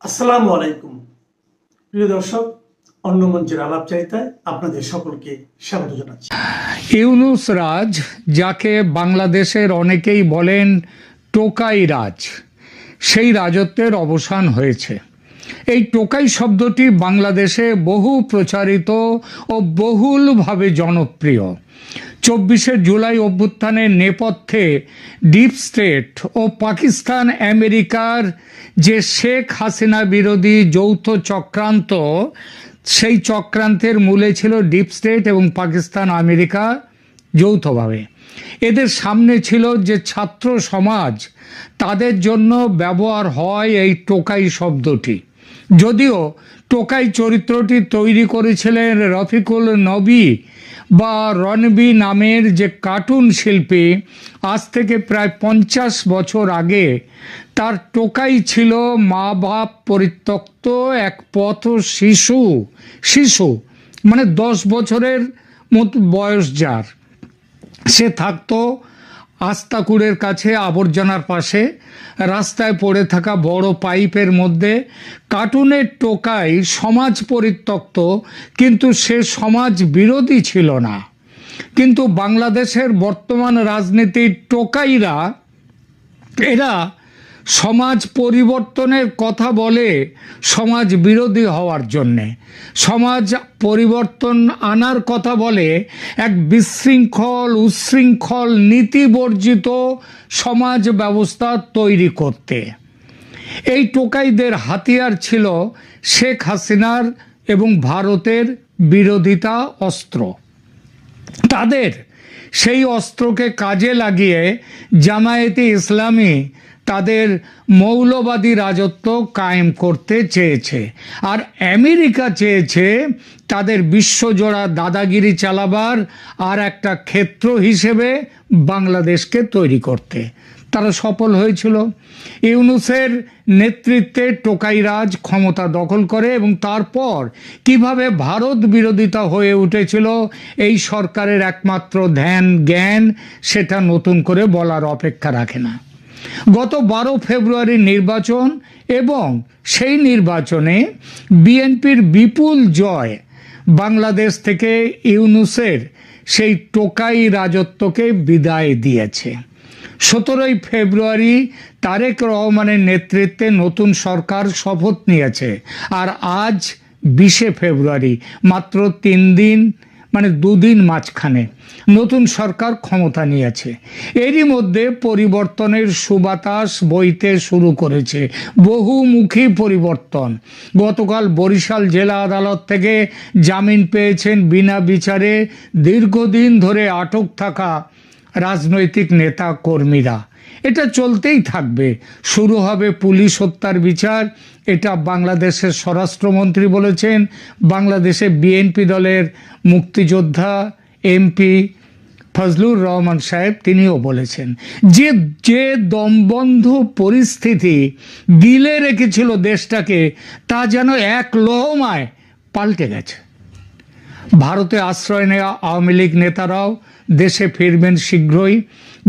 আসসালামু আলাইকুম প্রিয় দর্শক, অন্য মঞ্চের আলাপচারিতায় আপনাদের সকলকে স্বাগত জানাচ্ছি। ইউনূস রাজ, যাকে বাংলাদেশের অনেকেই বলেন টোকাই রাজ, সেই রাজত্বের অবসান হয়েছে। এই টোকাই শব্দটি বাংলাদেশে বহু প্রচারিত ও বহুলভাবে জনপ্রিয়। 24শে জুলাই অভ্যুত্থানের নেপথ্যে ডিপ স্টেট ও পাকিস্তান আমেরিকার যে শেখ হাসিনা বিরোধী যৌথ চক্রান্ত, সেই চক্রান্তের মূলে ছিল ডিপ স্টেট এবং পাকিস্তান আমেরিকা যৌথভাবে। এদের সামনে ছিল যে ছাত্র সমাজ, তাদের জন্য ব্যবহার হয় এই টোকাই শব্দটি। যদিও টোকাই চরিত্রটি তৈরি করেছিলেন রফিকুল নবী বা রণবী নামের যে কার্টুন শিল্পী, আজ থেকে প্রায় 50 বছর আগে। তার টোকাই ছিল মা বাপ পরিত্যক্ত এক পথ শিশু মানে 10 বছরের মতো বয়স যার। সে থাকতো আস্তাকুড়ের কাছে আবর্জনার পাশে, রাস্তায় পড়ে থাকা বড় পাইপের মধ্যে। কার্টুনের টোকাই সমাজ পরিত্যক্ত, কিন্তু সে সমাজ বিরোধী ছিল না। কিন্তু বাংলাদেশের বর্তমান রাজনীতির টোকাইরা, এরা সমাজ পরিবর্তনের কথা বলে সমাজ বিরোধী হওয়ার জন্যে, সমাজ পরিবর্তন আনার কথা বলে এক বিশৃঙ্খল উচ্ছৃঙ্খল নীতিবর্জিত সমাজ ব্যবস্থা তৈরি করতে। এই টোকাইদের হাতিয়ার ছিল শেখ হাসিনার এবং ভারতের বিরোধিতা অস্ত্র। তাদের সেই অস্ত্রকে কাজে লাগিয়ে জামায়াতে ইসলামী তাদের মৌলবাদী রাজত্ব কায়েম করতে চেয়েছে, আর আমেরিকা চেয়েছে তাদের বিশ্বজোড়া দাদাগিরি চালাবার আর একটা ক্ষেত্র হিসেবে বাংলাদেশকে তৈরি করতে। তারা সফল হয়েছিল। ইউনূসের নেতৃত্বে টোকাইরাজ ক্ষমতা দখল করে এবং তারপর কিভাবে ভারত বিরোধিতা হয়ে উঠেছিল এই সরকারের একমাত্র ধ্যান জ্ঞান, সেটা নতুন করে বলার অপেক্ষা রাখে না। গত 12 ফেব্রুয়ারির নির্বাচন এবং সেই নির্বাচনে বিএনপির বিপুল জয় বাংলাদেশ থেকে ইউনূসের সেই টোকাই রাজত্বকে বিদায় দিয়েছে। 17ই ফেব্রুয়ারি তারেক রহমানের নেতৃত্বে নতুন সরকার শপথ নিয়েছে, আর আজ 20শে ফেব্রুয়ারি, মাত্র 3 দিন মানে 2 দিন মাঝখানে নতুন সরকার ক্ষমতা নিয়েছে। এরই মধ্যে পরিবর্তনের সুবাতাস বইতে শুরু করেছে, বহুমুখী পরিবর্তন। গতকাল বরিশাল জেলা আদালত থেকে জামিন পেয়েছেন বিনা বিচারে দীর্ঘদিন ধরে আটক থাকা রাজনৈতিক নেতা কর্মীরা। এটা চলতেই থাকবে। শুরু হবে পুলিশ হত্যার বিচার, এটা বাংলাদেশের স্বরাষ্ট্রমন্ত্রী বলেছেন। বাংলাদেশে বিএনপি দলের মুক্তিযোদ্ধা এমপি ফজলুর রহমান সাহেব, তিনিও বলেছেন যে দমবন্ধ পরিস্থিতি গিলে রেখেছিল দেশটাকে, তা যেন এক লহমায় পাল্টে গেছে। ভারতে আশ্রয় নেওয়া আওয়ামী লীগ নেতারাও দেশে ফিরবেন শীঘ্রই।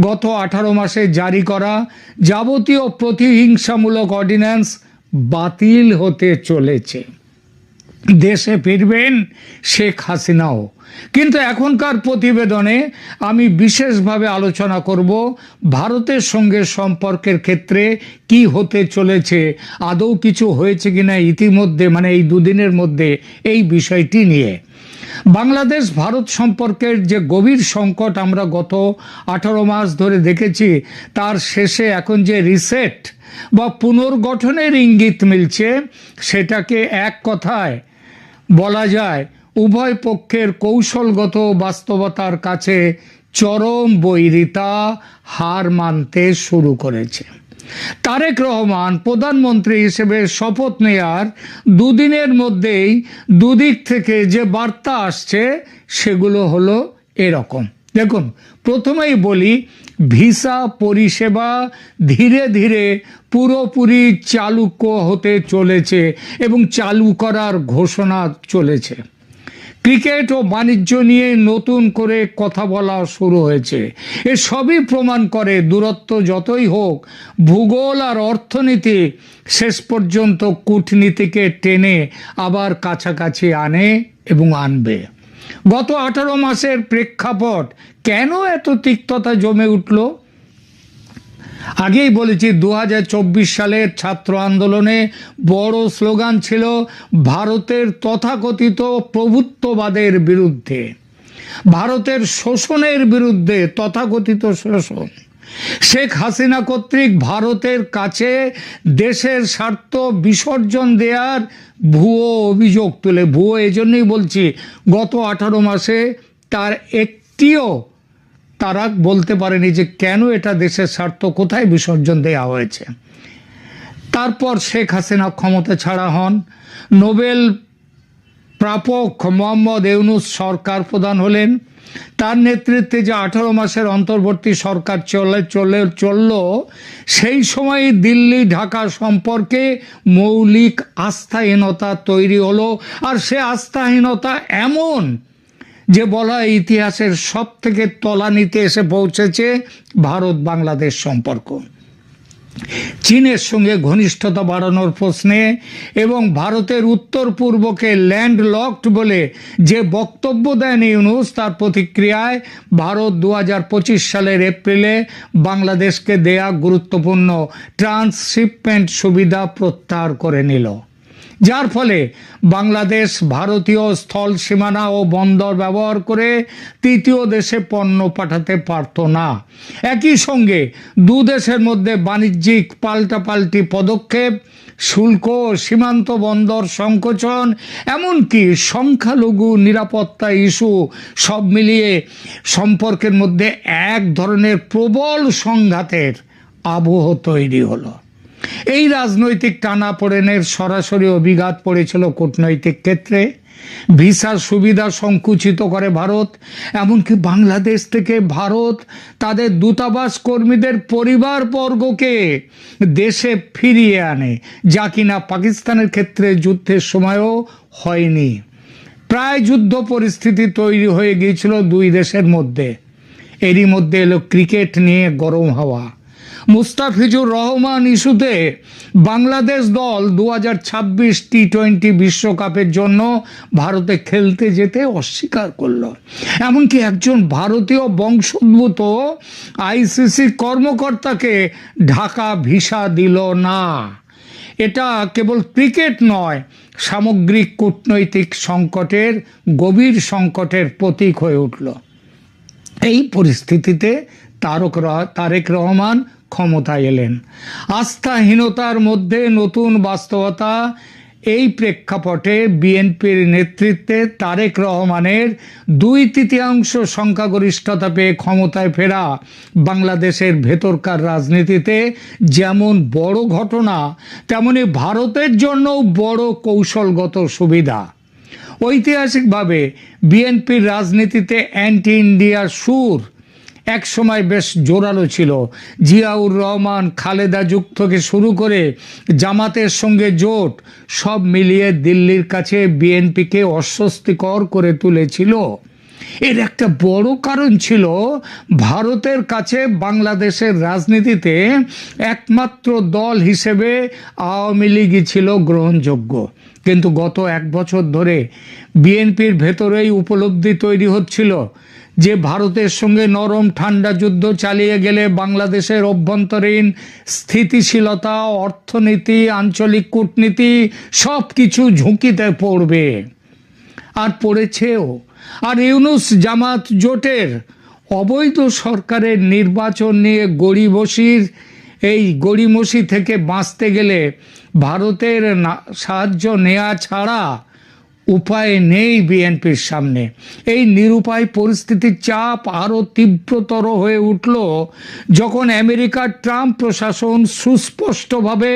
গত 18 মাসে জারি করা যাবতীয় প্রতিহিংসামূলক অর্ডিন্যান্স বাতিল হতে চলেছে। দেশে ফিরবেন শেখ হাসিনাও। কিন্তু এখনকার প্রতিবেদনে আমি বিশেষভাবে আলোচনা করব ভারতের সঙ্গে সম্পর্কের ক্ষেত্রে কি হতে চলেছে, আদৌ কিছু হয়েছে কিনা ইতিমধ্যে, মানে এই 2 দিনের মধ্যে, এই বিষয়টি নিয়ে। বাংলাদেশ ভারত সম্পর্কের যে গভীর সংকট আমরা গত 18 মাস ধরে দেখেছি, তার শেষে এখন যে রিসেট বা পুনর্গঠনের ইঙ্গিত মিলছে, সেটাকে এক কথায় বলা যায় উভয় পক্ষের কৌশলগত বাস্তবতার কাছে চরম বৈরিতা হার মানতে শুরু করেছে। তারেক রহমান প্রধানমন্ত্রী হিসেবে শপথ নেয়ার 2 দিনের মধ্যেই দুদিক থেকে যে বার্তা আসছে, সেগুলো হলো এরকম। দেখুন, প্রথমেই বলি, ভিসা পরিষেবা ধীরে ধীরে পুরোপুরি চালু হতে চলেছে এবং চালু করার ঘোষণা চলেছে। ক্রিকেট ও বাণিজ্য নিয়ে নতুন করে কথা বলা শুরু হয়েছে। এ সবই প্রমাণ করে দূরত্ব যতই হোক, ভূগোল আর অর্থনীতি শেষ পর্যন্ত কূটনীতিকে টেনে আবার কাছাকাছি আনে এবং আনবে। গত 18 মাসের প্রেক্ষাপট কেন এত তিক্ততা জমে উঠল? আগেই বলেছি, 2024 সালের ছাত্র আন্দোলনে বড় স্লোগান ছিল ভারতের তথাকথিত প্রভুত্ববাদের বিরুদ্ধে, ভারতের শোষণের বিরুদ্ধে, তথাকথিত শোষণ। শেখ হাসিনা কর্তৃক ভারতের কাছে দেশের স্বার্থ বিসর্জন দেওয়ার ভুয়ো অভিযোগ তুলে, ভুয়ো এজন্যই বলছি, গত 18 মাসে তার একটিও তারা বলতে পারেনি যে কেন এটা দেশের স্বার্থ, কোথায় বিসর্জন দেওয়া হয়েছে। তারপর শেখ হাসিনা ক্ষমতা ছাড়া হন, নোবেল প্রাপক মোহাম্মদ ইউনূস সরকার প্রধান হলেন। তার নেতৃত্বে যে 18 মাসের অন্তর্বর্তী সরকার চলল, সেই সময় দিল্লি ঢাকা সম্পর্কে মৌলিক আস্থাহীনতা তৈরি হলো। আর সে আস্থাহীনতা এমন যে বলা ইতিহাসের সব থেকে তলানিতে এসে পৌঁছেছে ভারত বাংলাদেশ সম্পর্ক। চীনের সঙ্গে ঘনিষ্ঠতা বাড়ানোর প্রশ্নে এবং ভারতের উত্তর পূর্বকে ল্যান্ডলকড বলে যে বক্তব্য দেন ইউনূস, তার প্রতিক্রিয়ায় ভারত 2025 সালের এপ্রিলে বাংলাদেশকে দেয়া গুরুত্বপূর্ণ ট্রান্সশিপমেন্ট সুবিধা প্রত্যাহার করে নিল, যার ফলে বাংলাদেশ ভারতীয় স্থল সীমানা ও বন্দর ব্যবহার করে তৃতীয় দেশে পণ্য পাঠাতে পারত না। একই সঙ্গে দু দেশের মধ্যে বাণিজ্যিক পাল্টাপাল্টি পদক্ষেপ, শুল্ক, সীমান্ত বন্দর সংকোচন, এমনকি সংখ্যালঘু নিরাপত্তা ইস্যু, সব মিলিয়ে সম্পর্কের মধ্যে এক ধরনের প্রবল সংঘাতের আবহ তৈরি হলো। এই রাজনৈতিক টানাপোড়েনের সরাসরি অভিঘাত পড়েছিল কূটনৈতিক ক্ষেত্রে। ভিসার সুবিধা সংকুচিত করে ভারত, এমনকি বাংলাদেশ থেকে ভারত তাদের দূতাবাস কর্মীদের পরিবারবর্গকে দেশে ফিরিয়ে আনে, যা কিনা পাকিস্তানের ক্ষেত্রে যুদ্ধের সময়ও হয়নি। প্রায় যুদ্ধ পরিস্থিতি তৈরি হয়ে গিয়েছিল দুই দেশের মধ্যে। এরই মধ্যে এলো ক্রিকেট নিয়ে গরম হাওয়া। মুস্তাফিজুর রহমান ইস্যুতে বাংলাদেশ দল 2026 টি-20 বিশ্বকাপের জন্য ভারতে খেলতে যেতে অস্বীকার করল। এমনকি একজন ভারতীয় বংশোদ্ভূত আইসিসি কর্মকর্তাকে ঢাকা ভিসা দিল না। এটা কেবল ক্রিকেট নয়, সামগ্রিক কূটনৈতিক সংকটের, গভীর সংকটের প্রতীক হয়ে উঠল। এই পরিস্থিতিতে তারেক রহমান ক্ষমতায় এলেন। আস্থাহীনতার মধ্যে নতুন বাস্তবতা। এই প্রেক্ষাপটে বিএনপির নেতৃত্বে তারেক রহমানের 2/3 সংখ্যাগরিষ্ঠতা পেয়ে ক্ষমতায় ফেরা বাংলাদেশের ভেতরকার রাজনীতিতে যেমন বড় ঘটনা, তেমনি ভারতের জন্যও বড় কৌশলগত সুবিধা। ঐতিহাসিকভাবে বিএনপির রাজনীতিতে অ্যান্টি ইন্ডিয়ার সুর এক সময় বেশ জোরালো ছিল। জিয়াউর রহমান, খালেদা যুগ থেকে শুরু করে জামাতের সঙ্গে জোট, সব মিলিয়ে দিল্লির কাছে বিএনপিকে অস্বস্তিকর করে তুলেছিল। এর একটা বড় কারণ ছিল ভারতের কাছে বাংলাদেশের রাজনীতিতে একমাত্র দল হিসেবে আওয়ামী লীগই ছিল গ্রহণযোগ্য। কিন্তু গত 1 বছর ধরে বিএনপির ভেতরেই উপলব্ধি তৈরি হচ্ছিল যে ভারতের সঙ্গে নরম ঠান্ডা যুদ্ধ চালিয়ে গেলে বাংলাদেশের অভ্যন্তরীণ স্থিতিশীলতা, অর্থনীতি, আঞ্চলিক কূটনীতি সব কিছু ঝুঁকিতে পড়বে, আর পড়েছেও। আর ইউনূস জামাত জোটের অবৈধ সরকারের নির্বাচন নিয়ে গড়িমসি থেকে বাঁচতে গেলে ভারতের সাহায্য নেওয়া ছাড়া উপায় নেই বিএনপির সামনে। এই নিরুপায় পরিস্থিতির চাপ আরও তীব্রতর হয়ে উঠল যখন আমেরিকার ট্রাম্প প্রশাসন সুস্পষ্টভাবে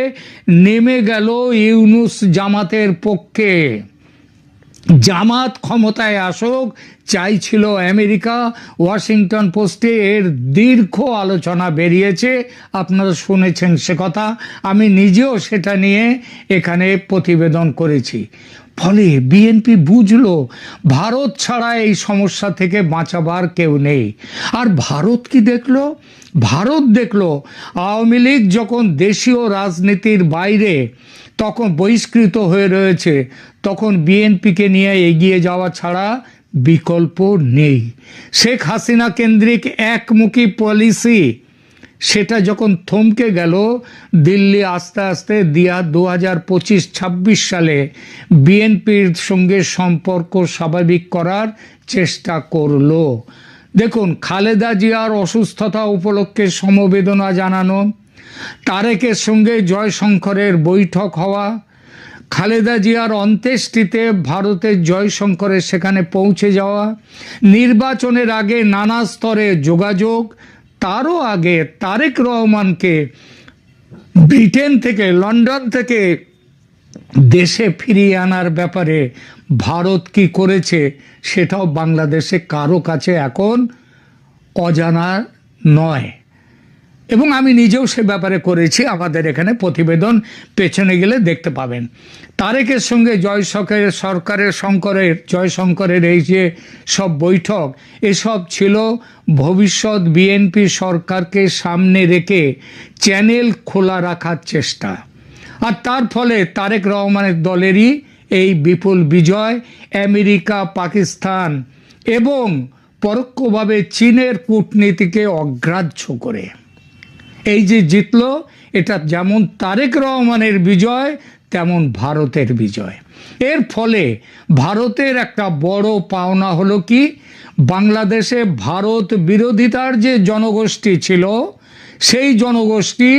নেমে গেল ইউনূস জামাতের পক্ষে। জামাত ক্ষমতায় আসুক চাইছিল আমেরিকা। ওয়াশিংটন পোস্টে এর দীর্ঘ আলোচনা বেরিয়েছে, আপনারা শুনেছেন সে কথা। আমি নিজেও সেটা নিয়ে এখানে প্রতিবেদন করেছি। ফলে বিএনপি বুঝলো ভারত ছাড়া এই সমস্যা থেকে বাঁচাবার কেউ নেই। আর ভারত কি দেখলো? ভারত দেখলো আওয়ামী লীগ যখন দেশীয় রাজনীতির বাইরে তখন বহিষ্কৃত হয়ে রয়েছে, তখন বিএনপিকে নিয়ে এগিয়ে যাওয়া ছাড়া বিকল্প নেই। শেখ হাসিনা কেন্দ্রিক একমুখী পলিসি সেটা যখন থমকে গেল, দিল্লি আস্তে আস্তে 2025-26 সালে বিএনপির সঙ্গে সম্পর্ক স্বাভাবিক করার চেষ্টা করলো। দেখুন, খালেদা জিয়ার অসুস্থতা উপলক্ষে সমবেদনা জানানো, তারেকের সঙ্গে জয়শঙ্করের বৈঠক হওয়া, খালেদা জিয়ার অন্ত্যেষ্টিতে ভারতের জয়শঙ্করের সেখানে পৌঁছে যাওয়া, নির্বাচনের আগে নানা স্তরে যোগাযোগ, তারও আগে তারেক রহমানকে ব্রিটেন থেকে, লন্ডন থেকে দেশে ফিরিয়ে আনার ব্যাপারে ভারত কি করেছে সেটাও বাংলাদেশে কারো কাছে এখন অজানা নয়। এবং আমি নিজেও সে ব্যাপারে করেছি, আমাদের এখানে প্রতিবেদন পেছনে গেলে দেখতে পাবেন। তারেকের সঙ্গে জয়শঙ্করের এই যে সব বৈঠক, এসব ছিল ভবিষ্যৎ বিএনপি সরকারকে সামনে রেখে চ্যানেল খোলা রাখার চেষ্টা। আর তার ফলে তারেক রহমানের দলেরই এই বিপুল বিজয়, আমেরিকা, পাকিস্তান এবং পরোক্ষভাবে চীনের কূটনীতিকে অগ্রাহ্য করে এই যে জিতলো, এটা যেমন তারেক রহমানের বিজয় তেমন ভারতের বিজয়। এর ফলে ভারতের একটা বড় পাওনা হলো কি, বাংলাদেশে ভারত বিরোধিতার যে জনগোষ্ঠী ছিল সেই জনগোষ্ঠী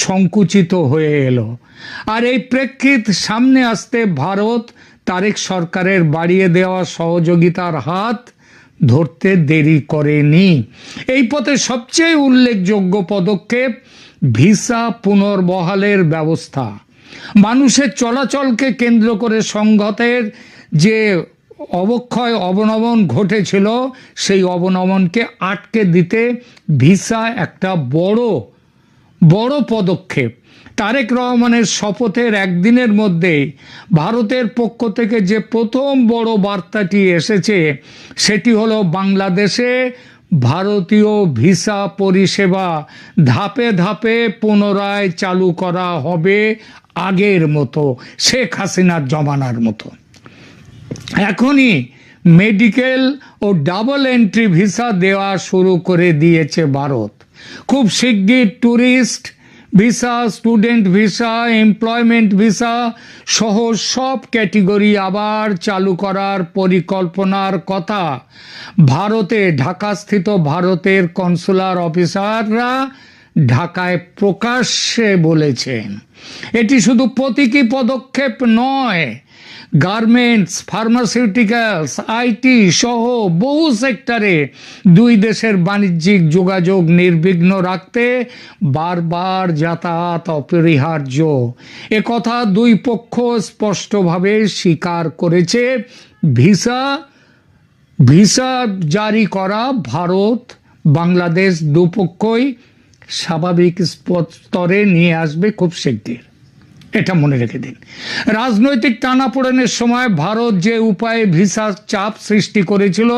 সংকুচিত হয়ে এলো। আর এই প্রেক্ষিত সামনে আসতে ভারত তারেক সরকারের বাড়িয়ে দেওয়া সহযোগিতার হাত ধরতে দেরি করেনি। এই পথে সবচেয়ে উল্লেখযোগ্য পদক্ষেপ ভিসা পুনর্বহালের ব্যবস্থা। মানুষের চলাচলকে কেন্দ্র করে সংঘাতের যে অবনমন ঘটেছিল, সেই অবনমনকে আটকে দিতে ভিসা একটা বড় পদক্ষেপ। তারেক রহমানের শপথের একদিনের মধ্যেই ভারতের পক্ষ থেকে যে প্রথম বড় বার্তাটি এসেছে সেটি হলো বাংলাদেশে ভারতীয় ভিসা পরিষেবা ধাপে ধাপে পুনরায় চালু করা হবে, আগের মতো, শেখ হাসিনার জমানার মতো। এখনই medical O double entry visa দেওয়া শুরু করে দিয়েছে ভারত। খুব শিগগির tourist visa, student visa, employment visa সহ সব ক্যাটেগরি আবার চালু করার পরিকল্পনার কথা ভারতে ঢাকাস্থিত ভারতের কনসুলার অফিসাররা ঢাকায় প্রকাশ্যে বলেছেন। এটি শুধু প্রতীকী পদক্ষেপ নয়, গার্মেন্টস, ফার্মাসিউটিক্যালস, আইটি সহ বহু সেক্টরে দুই দেশের বাণিজ্যিক যোগাযোগ নির্বিঘ্ন রাখতে বারবার যাতায়াত অপরিহার্য। একথা দুই পক্ষ স্পষ্টভাবে স্বীকার করেছে। ভিসা জারি করা ভারত বাংলাদেশ দুপক্ষই স্বাভাবিক স্তরে নিয়ে আসবে খুব শিগগির, এটা মনে রেখে দিন। রাজনৈতিক টানাপোড়েনের সময় ভারত যে উপায়ে ভিসা চাপ সৃষ্টি করেছিল,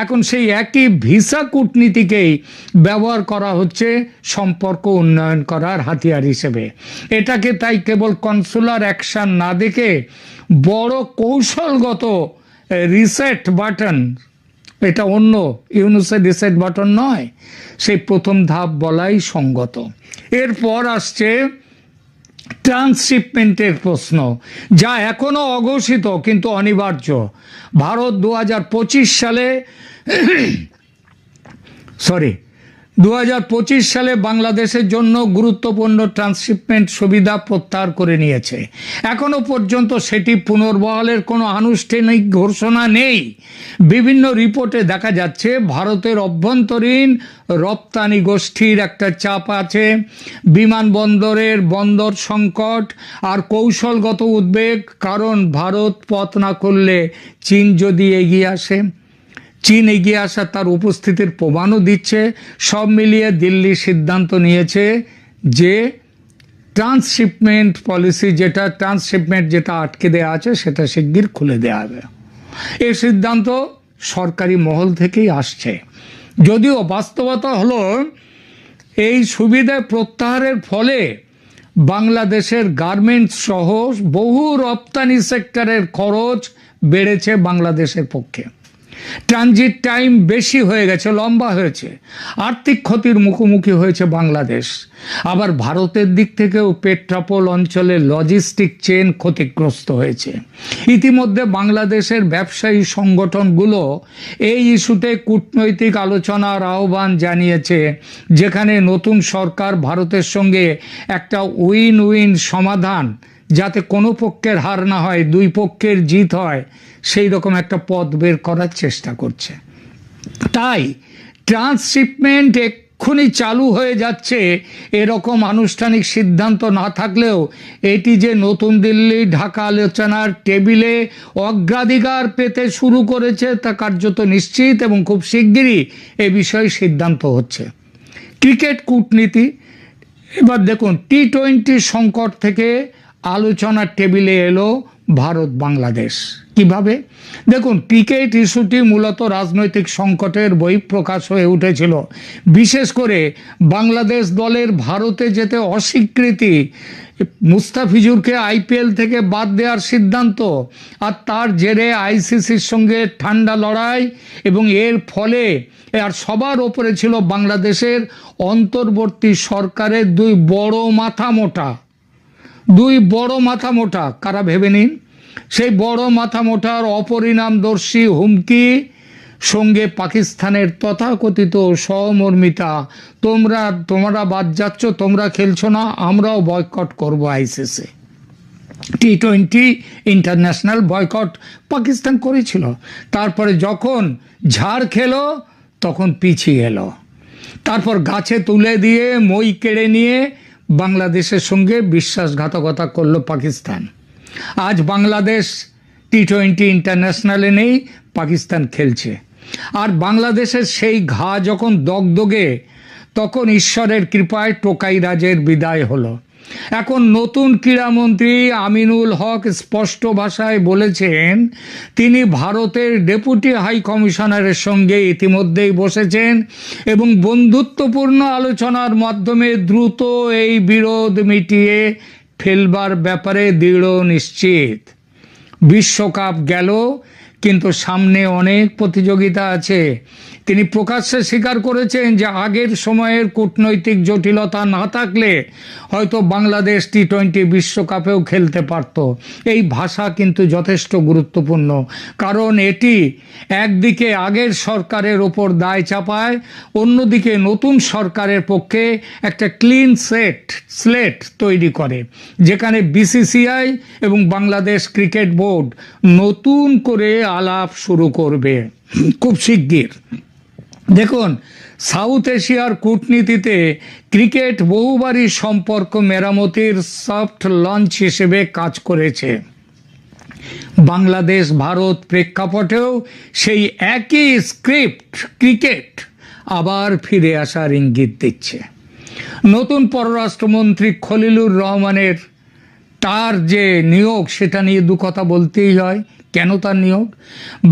এখন সেই একই ভিসা কূটনীতিকেই ব্যবহার করা হচ্ছে সম্পর্ক উন্নয়ন করার হাতিয়ার হিসেবে। এটাকে তাই কেবল কনসুলার অ্যাকশন না দেখে বড় কৌশলগত রিসেট বাটন, এটা অন্য ইউনুসের রিসেট বাটন নয়, সেই প্রথম ধাপ বলাই সঙ্গত। এরপর আসছে ট্রান্সশিপমেন্টের প্রশ্ন, যা এখনো অঘোষিত কিন্তু অনিবার্য। ভারত 2025 সালে বাংলাদেশের জন্য গুরুত্বপূর্ণ ট্রান্সশিপমেন্ট সুবিধা প্রত্যাহার করে নিয়েছে। এখনো পর্যন্ত সেটি পুনর্বহালের কোনো আনুষ্ঠানিক ঘোষণা নেই। বিভিন্ন রিপোর্টে দেখা যাচ্ছে ভারতের অভ্যন্তরীণ রপ্তানি গোষ্ঠীর একটা চাপ আছে, বিমানবন্দরের বন্দর সংকট আর কৌশলগত উদ্বেগ। কারণ ভারত পথ না করলে চীন যদি এগিয়ে আসে, চীন এগিয়ে আসা তার উপস্থিতির প্রমাণও দিচ্ছে। সব মিলিয়ে দিল্লি সিদ্ধান্ত নিয়েছে যে ট্রান্সশিপমেন্ট পলিসি, যেটা ট্রান্সশিপমেন্ট যেটা আটকে দেওয়া আছে সেটা শিগগির খুলে দেওয়া হবে। এই সিদ্ধান্ত সরকারি মহল থেকেই আসছে, যদিও বাস্তবতা হলো এই সুবিধা প্রত্যাহারের ফলে বাংলাদেশের গার্মেন্টস সহ বহু রপ্তানি সেক্টরের খরচ বেড়েছে বাংলাদেশের পক্ষে। ট্রানজিট টাইম বেশি হয়ে গেছে, লম্বা হয়েছে, আর্থিক ক্ষতির মুখোমুখি হয়েছে বাংলাদেশ। আবার ভারতের দিক থেকেও পেট্রাপোল অঞ্চলের লজিস্টিক চেন ক্ষতিগ্রস্ত হয়েছে। ইতিমধ্যে বাংলাদেশের ব্যবসায়ী সংগঠনগুলো এই ইস্যুতে কূটনৈতিক আলোচনার আহ্বান জানিয়েছে, যেখানে নতুন সরকার ভারতের সঙ্গে একটা উইন উইন সমাধান, যাতে কোনো পক্ষের হার না হয়, দুই পক্ষের জিত হয়, সেই রকম একটা পথ বের করার চেষ্টা করছে। তাই ট্রান্সশিপমেন্ট এক্ষুনি চালু হয়ে যাচ্ছে এরকম আনুষ্ঠানিক সিদ্ধান্ত না থাকলেও এটি যে নতুন দিল্লি ঢাকা আলোচনার টেবিলে অগ্রাধিকার পেতে শুরু করেছে তা কার্যত নিশ্চিত, এবং খুব শিগগিরই এ বিষয়ে সিদ্ধান্ত হচ্ছে। ক্রিকেট কূটনীতি, এবার দেখুন টি-20 সংকট থেকে আলোচনার টেবিলে এলো ভারত বাংলাদেশ। কিভাবে? দেখুন, ক্রিকেট ইস্যুটি মূলত রাজনৈতিক সংকটের বহিঃপ্রকাশ হয়ে উঠেছিল, বিশেষ করে বাংলাদেশ দলের ভারতে যেতে অস্বীকৃতি, মুস্তাফিজুরকে আইপিএল থেকে বাদ দেওয়ার সিদ্ধান্ত, আর তার জেরে আইসিসির সঙ্গে ঠান্ডা লড়াই, এবং এর ফলে আর সবার ওপরে ছিল বাংলাদেশের অন্তর্বর্তী সরকারের দুই বড় মাথা মোটা। কারা ভেবে নিন? সেই বড় মাথা মোটার অপরিণামদর্শী হুমকি সঙ্গে পাকিস্তানের তথাকথিত সহমর্মিতা, তোমরা বাদ যাচ্ছ, তোমরা খেলছো না, আমরাও বয়কট করব আইসিসি। টি-20 ইন্টারন্যাশনাল বয়কট পাকিস্তান করেছিল। তারপরে যখন ঝাড় খেলো তখন পিছিয়ে এলো। তারপর গাছে তুলে দিয়ে মই কেড়ে নিয়ে বাংলাদেশের সঙ্গে বিশ্বাসঘাতকতা করলো পাকিস্তান। আজ বাংলাদেশ টি-20 ইন্টারন্যাশনালে নেই, পাকিস্তান খেলছে। আর বাংলাদেশের সেই ঘা যখন দগদগে, তখন ঈশ্বরের কৃপায় টোকাই রাজের বিদায় হলো। এখন নতুন ক্রীড়ামন্ত্রী আমিনুল হক স্পষ্ট ভাষায় বলেছেন তিনি ভারতের ডেপুটি হাই কমিশনারের সঙ্গে ইতিমধ্যেই বসেছেন এবং বন্ধুত্বপূর্ণ আলোচনার মাধ্যমে দ্রুত এই বিরোধ মিটিয়ে ফেলবার ব্যাপারে দৃঢ় নিশ্চিত। বিশ্বকাপ গেল, কিন্তু সামনে অনেক প্রতিযোগিতা আছে। তিনি প্রকাশ্যে স্বীকার করেছেন যে আগের সময়ের কূটনৈতিক জটিলতা না থাকলে হয়তো বাংলাদেশ টি-20 বিশ্বকাপেও খেলতে পারত। এই ভাষা কিন্তু যথেষ্ট গুরুত্বপূর্ণ, কারণ এটি একদিকে আগের সরকারের ওপর দায় চাপায়, অন্যদিকে নতুন সরকারের পক্ষে একটা ক্লিন স্লেট তৈরি করে, যেখানে বিসিসিআই এবং বাংলাদেশ ক্রিকেট বোর্ড নতুন করে আলাপ শুরু করবে খুব শিগগির। দেখুন, সাউথ এশিয়ার কূটনীতিতে ক্রিকেট বহুবারই সম্পর্ক মেরামতির সফট লঞ্চ হিসেবে কাজ করেছে। বাংলাদেশ ভারত প্রেক্ষাপটেও সেই একই স্ক্রিপ্ট ক্রিকেট আবার ফিরে আসার ইঙ্গিত দিচ্ছে। নতুন পররাষ্ট্রমন্ত্রী খলিলুর রহমানের তার যে নিয়োগ, সেটা নিয়ে দু কথা বলতেই হয়। কেন তার নিয়োগ?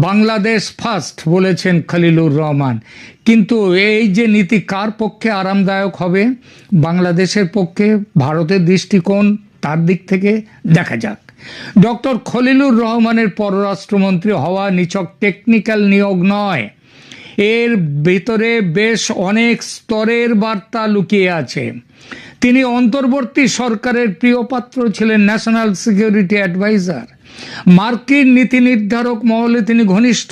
বাংলাদেশ ফার্স্ট বলেছেন খলিলুর রহমান, কিন্তু এই যে নীতি কার পক্ষে আরামদায়ক হবে? বাংলাদেশের পক্ষে, ভারতের দৃষ্টিকোণ তার দিক থেকে দেখা যাক। ডক্টর খলিলুর রহমানের পররাষ্ট্রমন্ত্রী হওয়া নিছক টেকনিক্যাল নিয়োগ নয়, এর ভিতরে বেশ অনেক স্তরের বার্তা লুকিয়ে আছে। তিনি অন্তর্বর্তী সরকারের প্রিয়পাত্র ছিলেন, ন্যাশনাল সিকিউরিটি অ্যাডভাইজার। মার্কিন নীতি নির্ধারক মহলে তিনি ঘনিষ্ঠ,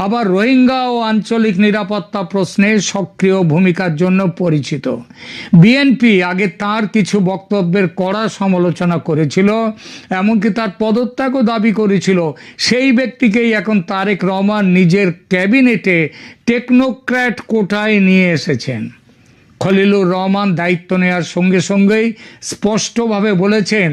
আবার রোহিঙ্গা ও আঞ্চলিক নিরাপত্তা প্রশ্নে সক্রিয় ভূমিকার জন্য পরিচিত। বিএনপি আগে তার কিছু বক্তব্যের কড়া সমালোচনা করেছিল, এমনকি তার পদত্যাগও দাবি করেছিল। সেই ব্যক্তিকেই এখন তারেক রহমান নিজের ক্যাবিনেটে টেকনোক্র্যাট কোটায় নিয়ে এসেছেন। খলিলুর রহমান দায়িত্ব নেওয়ার সঙ্গে সঙ্গেই স্পষ্টভাবে বলেছেন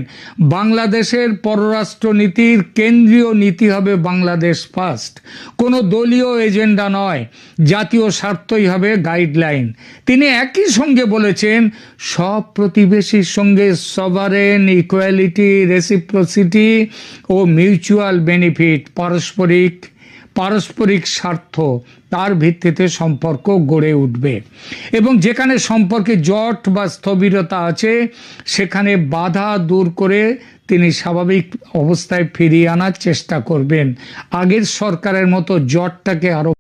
বাংলাদেশের পররাষ্ট্রনীতির কেন্দ্রীয় নীতি হবে বাংলাদেশ ফার্স্ট, কোনো দলীয় এজেন্ডা নয়, জাতীয় স্বার্থই হবে গাইডলাইন। তিনি একই সঙ্গে বলেছেন সব প্রতিবেশীর সঙ্গে সভারেন, ইকুয়ালিটি, রেসিপ্রোসিটি ও মিউচুয়াল বেনিফিট, পারস্পরিক স্বার্থ, তার ভিত্তিতে সম্পর্ক গড়ে উঠবে এবং যেখানে সম্পর্কে জট বা স্থবিরতা আছে সেখানে বাধা দূর করে তিনি স্বাভাবিক অবস্থায় ফিরিয়ে আনার চেষ্টা করবেন। আগের সরকারের মতো জটটাকে আরো